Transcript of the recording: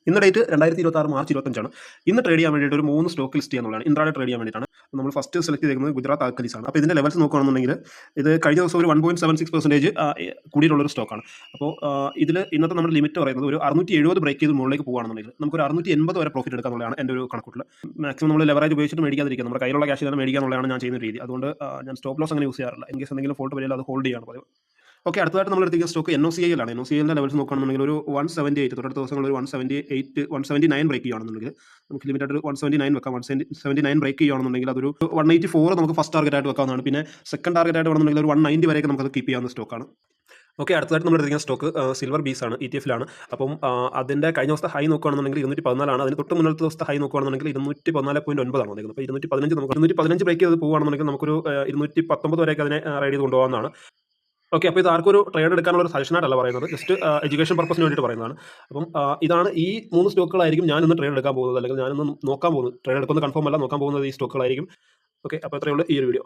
ഇന്ന് date 2026 March 25 ഇന്ന് trade ചെയ്യാൻ വേണ്ടിയിട്ട് ഒരു 3 സ്റ്റോക്ക് ലിസ്റ്റ് ചെയ്യാന്നുള്ളതാണ്. ഇൻട്രാഡേ ട്രേഡ് ചെയ്യാൻ വേണ്ടിയിട്ടാണ്. നമ്മൾ ഫസ്റ്റ് സെലക്ട് ചെയ്തിരിക്കുന്നത് ഗുജറാത്ത് ആൽക്കലീസ് ആണ്. അപ്പോൾ ഇതിന്റെ ലെവൽസ് നോക്കുകയാണെന്നുണ്ടെങ്കിൽ ഇത് കഴിഞ്ഞ ദിവസം ഒരു 1.76% കൂടിയിട്ടുള്ളൊരു സ്റ്റോക്കാണ്. അപ്പോൾ ഇതിൽ ഇന്നത്തെ നമ്മുടെ ലിമിറ്റ് പറയുന്നത് ഒരു 670 ബ്രേക്ക് ചെയ്ത് മുകളിലേക്ക് പോകുകയാണെന്നുണ്ടെങ്കിൽ നമുക്കൊരു 680 വരെ പ്രോഫിറ്റ് എടുക്കാന്നുള്ളതാണ് എൻ്റെ ഒരു കണക്കൂട്ടിൽ. മാക്സിമം നമ്മൾ ലെവറേജ് ഉപയോഗിച്ചിട്ട് മേടിക്കാതിരിക്കുക. നമ്മുടെ കയ്യിലുള്ള ക്യാഷ് തന്നെ മേടിക്കാന്നുള്ളതാണ് ഞാൻ ചെയ്യുന്ന രീതി. അതുകൊണ്ട് ഞാൻ സ്റ്റോപ്പ് ലോസ് അങ്ങനെ യൂസ് ചെയ്യാറില്ല. ഇൻ കേസ് എന്തെങ്കിലും ഫോൾട്ട് വരില്ല അത് ഹോൾഡ് ചെയ്യാണ് പതിവ്. ഓക്കെ, അടുത്തതായിട്ട് നമ്മൾ എടുത്തിരിക്കുന്ന സ്റ്റോക്ക് NOCIL ആണ്. NOCILന്റെ ലെവൽസ് നോക്കുകയാണെന്നുണ്ടെങ്കിൽ ഒരു 178 തൊട്ടടുത്ത ദിവസങ്ങൾ ഒരു 178 179 ബ്രേക്ക് ചെയ്യുകയാണെന്നുണ്ടെങ്കിൽ നമുക്ക് ലിമിറ്റ് ആയിട്ട് ഒരു 179 വെക്കാം. 179 ബ്രേക്ക് ചെയ്യുകയാണെന്നുണ്ടെങ്കിൽ അതൊരു 184 നമുക്ക് ഫസ്റ്റ് ടാർഗറ്റ് ആയിട്ട് വെക്കാവുന്നതാണ്. പിന്നെ സെക്കൻഡ് ടാർഗറ്റ് ആയിട്ട് വേണമെന്നുണ്ടെങ്കിൽ ഒരു 190 വരെയൊക്കെ നമുക്ക് കീപ്പ് ചെയ്യാവുന്ന സ്റ്റോക്കാണ്. ഓക്കെ, അടുത്തതായിട്ട് നമ്മൾ എടുത്തിരിക്കുന്ന സ്റ്റോക്ക് സിൽവർ ബീസ് ആണ്, ETF-ലാണ്. അപ്പം അതിൻ്റെ കഴിഞ്ഞ ദിവസത്തെ ഹൈ നോക്കുകയാണെന്നുണ്ടെങ്കിൽ 214 ആണ്. അതിന് തൊട്ട് മുന്നത്തെ ദിവസത്തെ ഹൈ നോക്കുകയാണെന്നുണ്ടെങ്കിൽ 214.9 ആണ് വന്നിരിക്കുന്നത്. അപ്പോൾ 215 നമുക്ക് 215 ബ്രേക്ക് ചെയ്ത് പോകുകയാണെന്നുണ്ടെങ്കിൽ നമുക്കൊരു 219 വരെയൊക്കെ അതിനെ റൈഡ് ചെയ്ത് കൊണ്ടുപോകാവുന്നതാണ്. ഓക്കെ, അപ്പോൾ ഇത് ആർക്കും ഒരു ട്രേഡ് എടുക്കാനുള്ള ഒരു സജഷനായിട്ടല്ല പറയുന്നത്, ജസ്റ്റ് എഡ്യൂക്കേഷൻ പർപ്പസിന് വേണ്ടിയിട്ട് പറയുന്നതാണ്. അപ്പം ഇതാണ് ഈ 3 സ്റ്റോക്കുകളായിരിക്കും ഞാനിന്ന് ട്രേഡ് എടുക്കാൻ പോകുന്നത്, അല്ലെങ്കിൽ ഞാനിന്ന് നോക്കാൻ പോകുന്നത്. ട്രേഡ് എടുക്കുന്നത് കൺഫേം അല്ല, നോക്കാൻ പോകുന്നത് ഈ സ്റ്റോക്കുകളായിരിക്കും. ഓക്കെ, അപ്പോൾ അത്രയേ ഉള്ളൂ ഈ ഒരു വീഡിയോ.